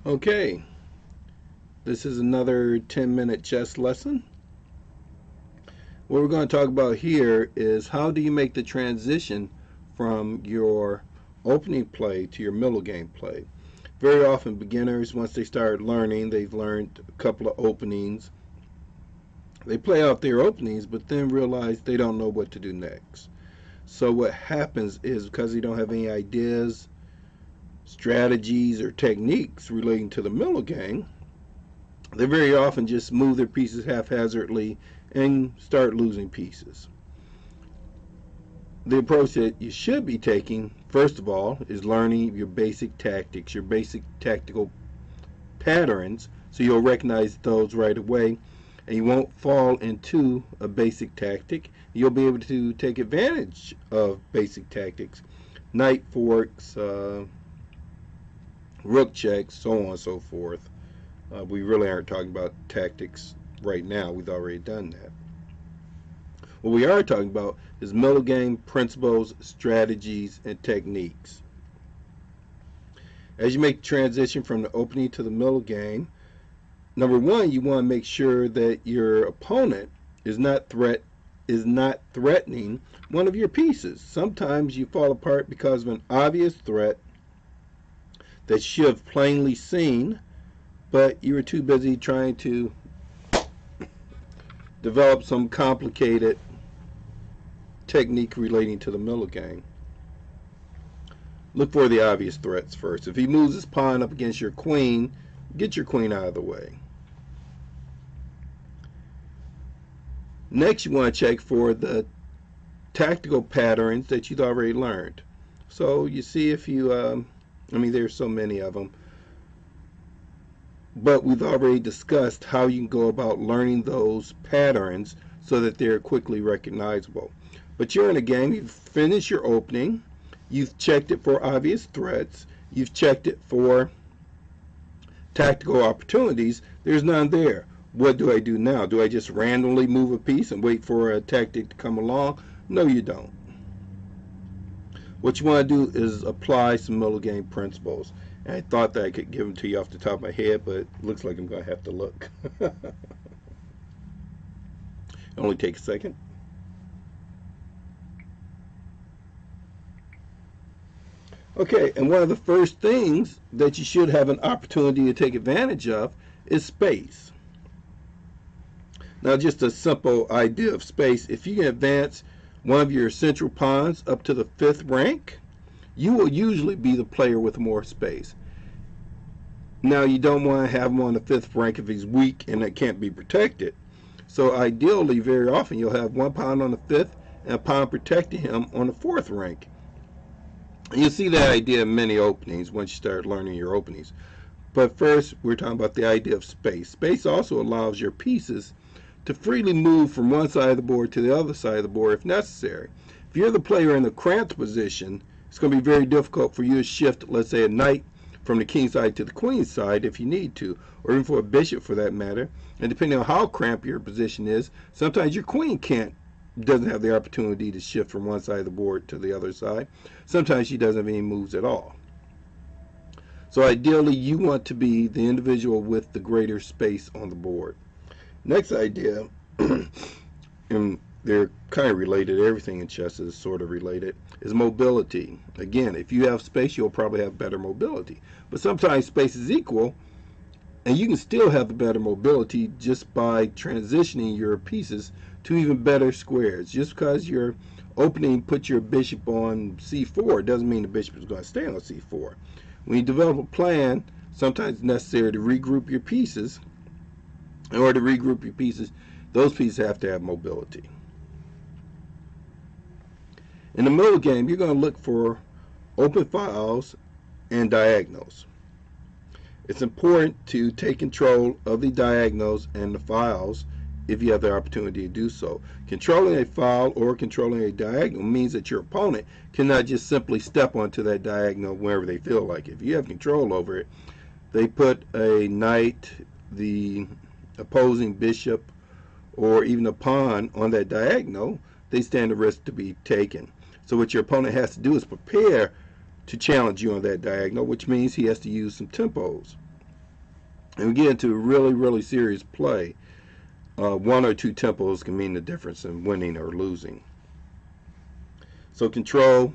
Okay, this is another 10-minute chess lesson. What we're going to talk about here is how do you make the transition from your opening play to your middle game play. Very often beginners, once they start learning, they've learned a couple of openings. They play out their openings, but then realize they don't know what to do next. So what happens is because they don't have any ideas, strategies, or techniques relating to the middle game, they very often just move their pieces haphazardly and start losing pieces. The approach that you should be taking, first of all, is learning your basic tactics, your basic tactical patterns, so you'll recognize those right away and you won't fall into a basic tactic. You'll be able to take advantage of basic tactics, knight forks, rook checks, so on and so forth. We really aren't talking about tactics right now. We've already done that. What we are talking about is middle game principles, strategies, and techniques. As you make the transition from the opening to the middle game, number one, you want to make sure that your opponent is not threatening one of your pieces. Sometimes you fall apart because of an obvious threat that you should have plainly seen, but you were too busy trying to develop some complicated technique relating to the middle game. Look for the obvious threats first. If he moves his pawn up against your queen, get your queen out of the way. Next, you want to check for the tactical patterns that you've already learned. So you see if you, there's so many of them, but we've already discussed how you can go about learning those patterns so that they're quickly recognizable. But you're in a game, you've finished your opening, you've checked it for obvious threats, you've checked it for tactical opportunities, there's none there. What do I do now? Do I just randomly move a piece and wait for a tactic to come along? No, you don't. What you want to do is apply some middle game principles. And I thought that I could give them to you off the top of my head, but it looks like I'm going to have to look. Only take a second. Okay, and one of the first things that you should have an opportunity to take advantage of is space. Now, just a simple idea of space. If you can advance one of your central pawns up to the 5th rank, you will usually be the player with more space. Now, you don't want to have him on the 5th rank if he's weak and it can't be protected. So ideally, very often, you'll have one pawn on the 5th and a pawn protecting him on the 4th rank. And you'll see that idea in many openings once you start learning your openings. But first, we're talking about the idea of space. Space also allows your pieces to freely move from one side of the board to the other side of the board if necessary. If you're the player in the cramped position, it's going to be very difficult for you to shift, let's say, a knight from the king side to the queen side if you need to, or even for a bishop for that matter. And depending on how cramped your position is, sometimes your queen doesn't have the opportunity to shift from one side of the board to the other side. Sometimes she doesn't have any moves at all. So ideally, you want to be the individual with the greater space on the board. Next idea, and they're kind of related, everything in chess is sort of related, is mobility. Again, if you have space, you'll probably have better mobility. But sometimes space is equal, and you can still have the better mobility just by transitioning your pieces to even better squares. Just because your opening put your bishop on c4 doesn't mean the bishop is going to stay on c4. When you develop a plan, sometimes it's necessary to regroup your pieces. In order to regroup your pieces, those pieces have to have mobility. In the middle game, you're going to look for open files and diagonals. It's important to take control of the diagonals and the files if you have the opportunity to do so. Controlling a file or controlling a diagonal means that your opponent cannot just simply step onto that diagonal whenever they feel like it. If you have control over it, they put a knight, the opposing bishop, or even a pawn on that diagonal, they stand a risk to be taken. So what your opponent has to do is prepare to challenge you on that diagonal, which means he has to use some tempos. and we get into really, really serious play, one or two tempos can mean the difference in winning or losing. So control,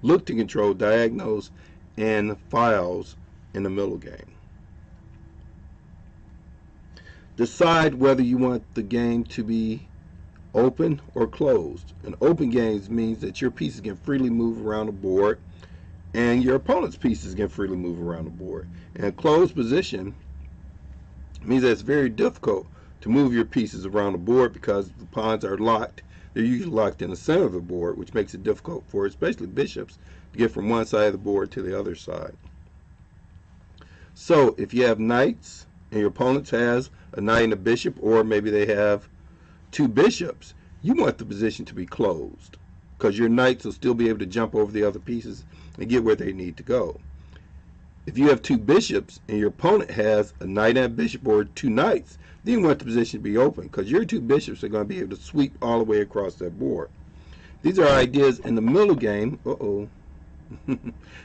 look to control, diagonals, and files in the middle game. Decide whether you want the game to be open or closed. And open games means that your pieces can freely move around the board and your opponent's pieces can freely move around the board. And a closed position means that it's very difficult to move your pieces around the board because the pawns are locked. They're usually locked in the center of the board, which makes it difficult for especially bishops to get from one side of the board to the other side. So if you have knights and your opponent has a knight and a bishop, or maybe they have two bishops, you want the position to be closed because your knights will still be able to jump over the other pieces and get where they need to go. If you have two bishops and your opponent has a knight and a bishop, or two knights, then you want the position to be open because your two bishops are going to be able to sweep all the way across that board. These are ideas in the middle game.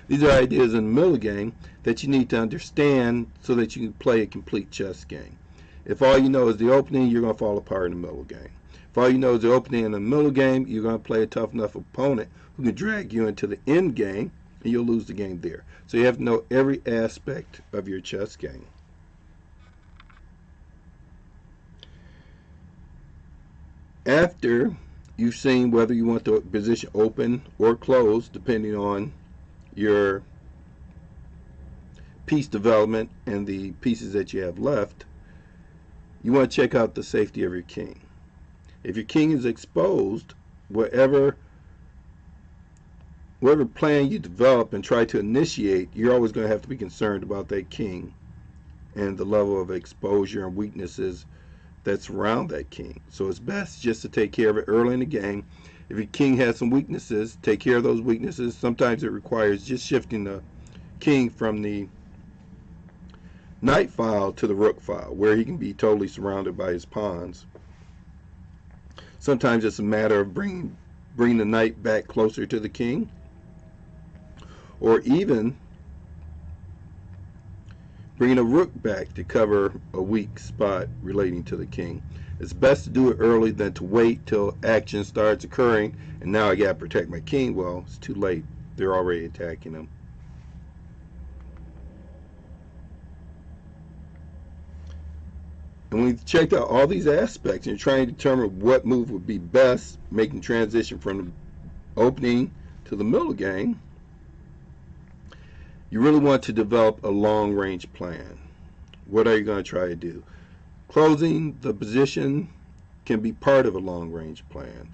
These are ideas in the middle game that you need to understand so that you can play a complete chess game. If all you know is the opening, you're going to fall apart in the middle game. If all you know is the opening in the middle game, you're going to play a tough enough opponent who can drag you into the end game, and you'll lose the game there. So you have to know every aspect of your chess game. After you've seen whether you want the position open or closed, depending on your piece development and the pieces that you have left, you want to check out the safety of your king. If your king is exposed, whatever plan you develop and try to initiate, you're always going to have to be concerned about that king and the level of exposure and weaknesses that surround that king. So it's best just to take care of it early in the game. If your king has some weaknesses, take care of those weaknesses. Sometimes it requires just shifting the king from the knight file to the rook file, where he can be totally surrounded by his pawns. Sometimes it's a matter of bringing the knight back closer to the king, or even bringing a rook back to cover a weak spot relating to the king. It's best to do it early than to wait till action starts occurring and now I got to protect my king. Well, it's too late. They're already attacking him. And when you've checked out all these aspects and you're trying to determine what move would be best, making transition from the opening to the middle game, you really want to develop a long-range plan. What are you going to try to do? Closing the position can be part of a long-range plan.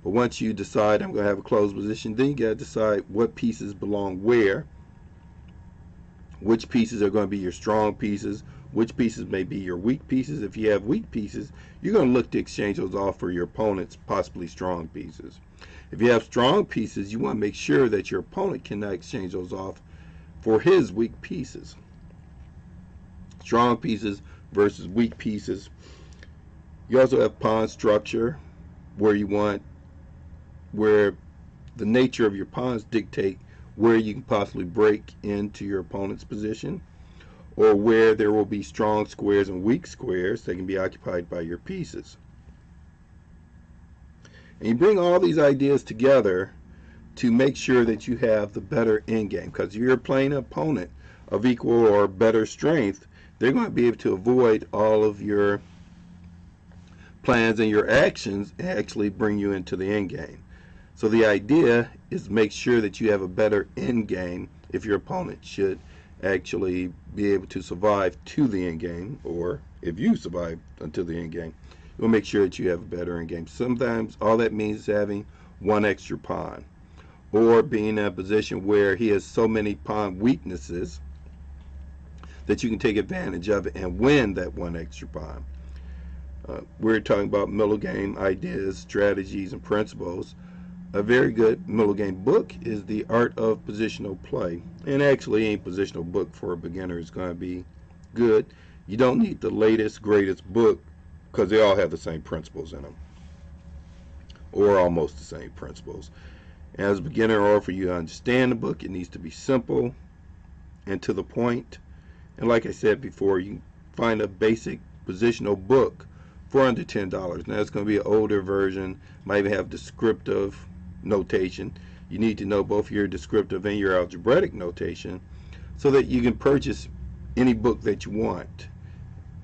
But once you decide I'm going to have a closed position, then you got to decide what pieces belong where, which pieces are going to be your strong pieces, which pieces may be your weak pieces. If you have weak pieces, you're going to look to exchange those off for your opponent's possibly strong pieces. If you have strong pieces, you want to make sure that your opponent cannot exchange those off for his weak pieces. Strong pieces versus weak pieces. You also have pawn structure, where the nature of your pawns dictate where you can possibly break into your opponent's position, or where there will be strong squares and weak squares that can be occupied by your pieces. And you bring all these ideas together to make sure that you have the better endgame, because if you're playing an opponent of equal or better strength, they're going to be able to avoid all of your plans and your actions and actually bring you into the endgame. So the idea is to make sure that you have a better endgame if your opponent should actually be able to survive to the endgame, or if you survive until the endgame, you'll make sure that you have a better endgame. Sometimes all that means is having one extra pawn, or being in a position where he has so many pawn weaknesses that you can take advantage of it and win that one extra pawn. We're talking about middle game ideas, strategies, and principles. A very good middle game book is The Art of Positional Play. And actually, any positional book for a beginner is going to be good. You don't need the latest, greatest book because they all have the same principles in them, or almost the same principles. As a beginner, or for you to understand the book, it needs to be simple and to the point, And like I said before, you can find a basic positional book for under $10. Now it's going to be an older version, might even have descriptive notation. You need to know both your descriptive and your algebraic notation so that you can purchase any book that you want.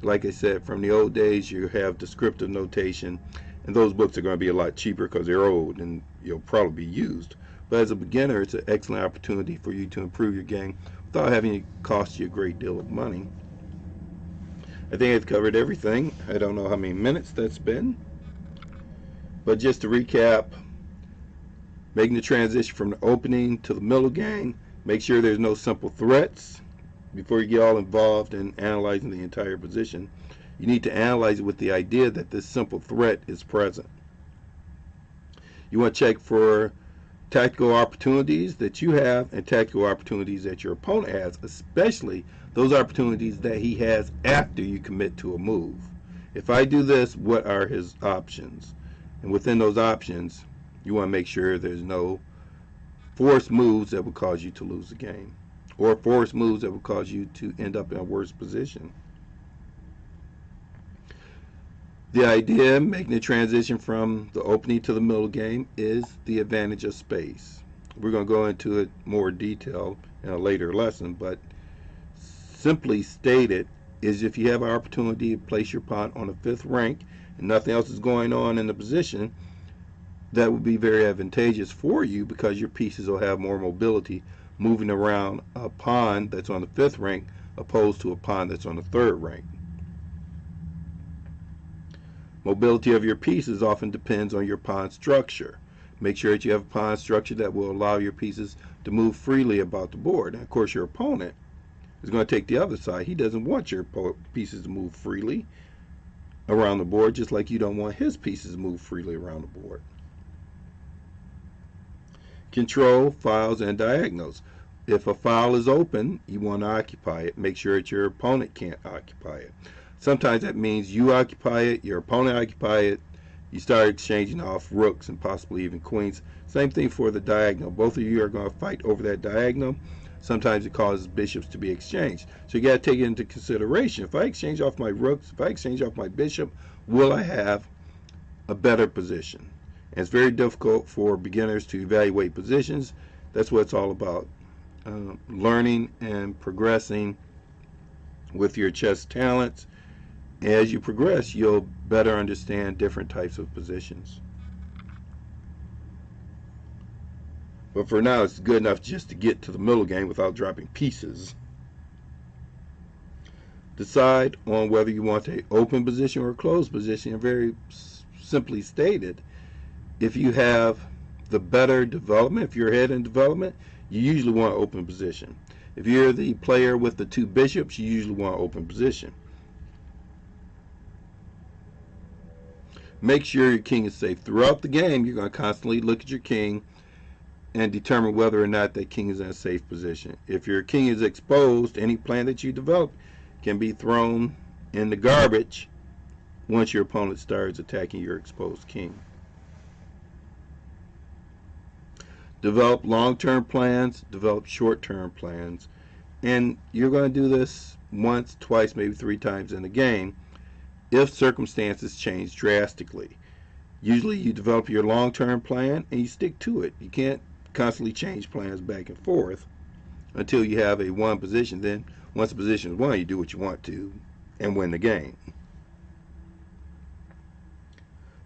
Like I said, from the old days, you have descriptive notation, and those books are going to be a lot cheaper because they're old and you'll probably be used. But as a beginner, it's an excellent opportunity for you to improve your game without having it cost you a great deal of money. I think I've covered everything. I don't know how many minutes that's been. But just to recap, making the transition from the opening to the middle game, make sure there's no simple threats before you get all involved in analyzing the entire position. You need to analyze it with the idea that this simple threat is present. You want to check for tactical opportunities that you have and tactical opportunities that your opponent has, especially those opportunities that he has after you commit to a move. If I do this, what are his options? And within those options, you want to make sure there's no forced moves that would cause you to lose the game, or forced moves that would cause you to end up in a worse position. The idea, making the transition from the opening to the middle game, is the advantage of space. We're going to go into it more detail in a later lesson, but simply stated is if you have an opportunity to place your pawn on the 5th rank and nothing else is going on in the position, that would be very advantageous for you because your pieces will have more mobility moving around a pawn that's on the 5th rank opposed to a pawn that's on the 3rd rank. Mobility of your pieces often depends on your pawn structure. Make sure that you have a pawn structure that will allow your pieces to move freely about the board. And of course, your opponent is going to take the other side. He doesn't want your pieces to move freely around the board, just like you don't want his pieces to move freely around the board. Control files and diagonals. If a file is open, you want to occupy it. Make sure that your opponent can't occupy it. Sometimes that means you occupy it, your opponent occupy it, you start exchanging off rooks and possibly even queens. Same thing for the diagonal. Both of you are going to fight over that diagonal. Sometimes it causes bishops to be exchanged. So you got to take it into consideration. If I exchange off my rooks, if I exchange off my bishop, will I have a better position? And it's very difficult for beginners to evaluate positions. That's what it's all about. Learning and progressing with your chess talents. As you progress, you'll better understand different types of positions. But for now, it's good enough just to get to the middle game without dropping pieces. Decide on whether you want an open position or a closed position. And very simply stated, if you have the better development, if you're ahead in development, you usually want an open position. If you're the player with the 2 bishops, you usually want an open position. Make sure your king is safe. Throughout the game, you're going to constantly look at your king and determine whether or not that king is in a safe position. If your king is exposed, any plan that you develop can be thrown in the garbage once your opponent starts attacking your exposed king. Develop long-term plans, develop short-term plans, and you're going to do this once, twice, maybe 3 times in the game if circumstances change drastically. Usually you develop your long-term plan and you stick to it. You can't constantly change plans back and forth until you have a won position. Then once the position is won, you do what you want to and win the game.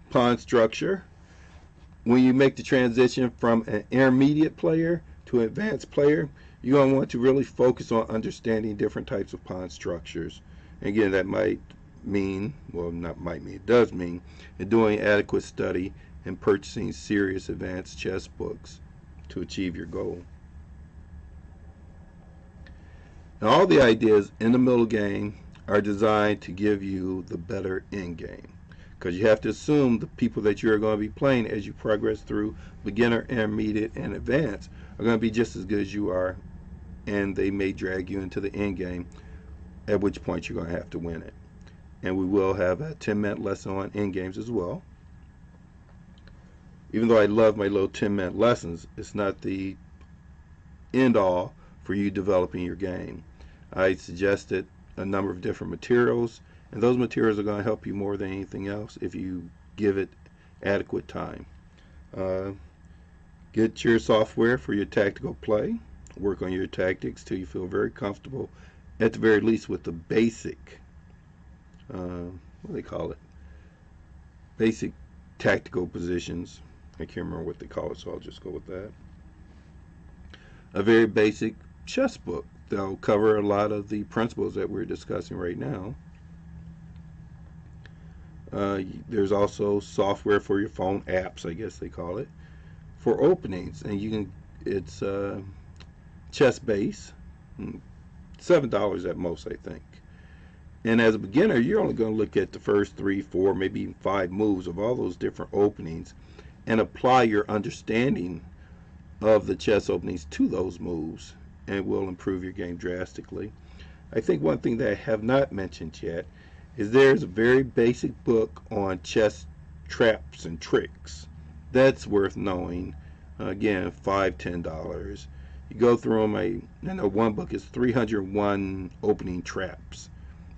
Pawn structure. When you make the transition from an intermediate player to an advanced player, you're going to want to really focus on understanding different types of pawn structures. And again, that might mean, well, not might mean, it does mean doing adequate study and purchasing serious advanced chess books to achieve your goal. Now, all the ideas in the middle game are designed to give you the better end game, because you have to assume the people that you're going to be playing as you progress through beginner, intermediate, and advanced are going to be just as good as you are, and they may drag you into the end game, at which point you're going to have to win it. And we will have a 10-minute lesson on end games as well. Even though I love my little 10-minute lessons, it's not the end all for you developing your game. I suggested a number of different materials, and those materials are going to help you more than anything else if you give it adequate time. Uh, get your software for your tactical play. Work on your tactics till you feel very comfortable, at the very least, with the basic, what do they call it? Basic tactical positions. I can't remember what they call it, so I'll just go with that. A very basic chess book that'll cover a lot of the principles that we're discussing right now. There's also software for your phone, apps, I guess they call it, for openings, and you can. It's chess base, $7 at most, I think. And as a beginner, you're only going to look at the first 3, 4, maybe even 5 moves of all those different openings, and apply your understanding of the chess openings to those moves, and it will improve your game drastically. I think one thing that I have not mentioned yet is there's a very basic book on chess traps and tricks. That's worth knowing. Again, $5, $10. You go through them. I know one book is 301 opening traps.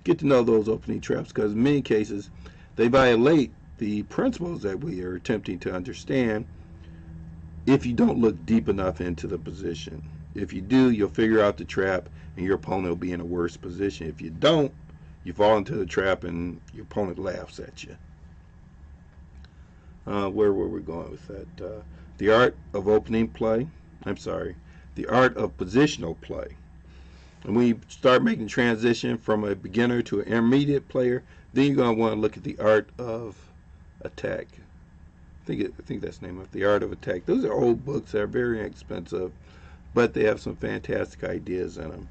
Get to know those opening traps, because in many cases they violate the principles that we are attempting to understand if you don't look deep enough into the position. If you do, you'll figure out the trap and your opponent will be in a worse position. If you don't, you fall into the trap and your opponent laughs at you. Where were we going with that? The art of opening play. The art of positional play. And when you start making transition from a beginner to an intermediate player, then you're going to want to look at the art of attack. I think that's the name of it, The Art of Attack. Those are old books that are very expensive, but they have some fantastic ideas in them.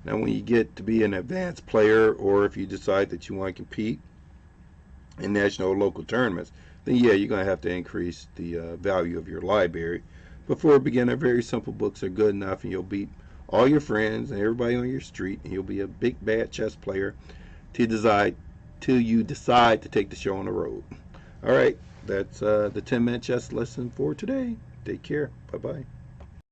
Now, when you get to be an advanced player, or if you decide that you want to compete in national or local tournaments, then yeah, you're going to have to increase the value of your library. But for a beginner, very simple books are good enough, and you'll beat all your friends and everybody on your street, and you'll be a big bad chess player till you decide to take the show on the road. All right, that's the 10-minute chess lesson for today. Take care. Bye-bye.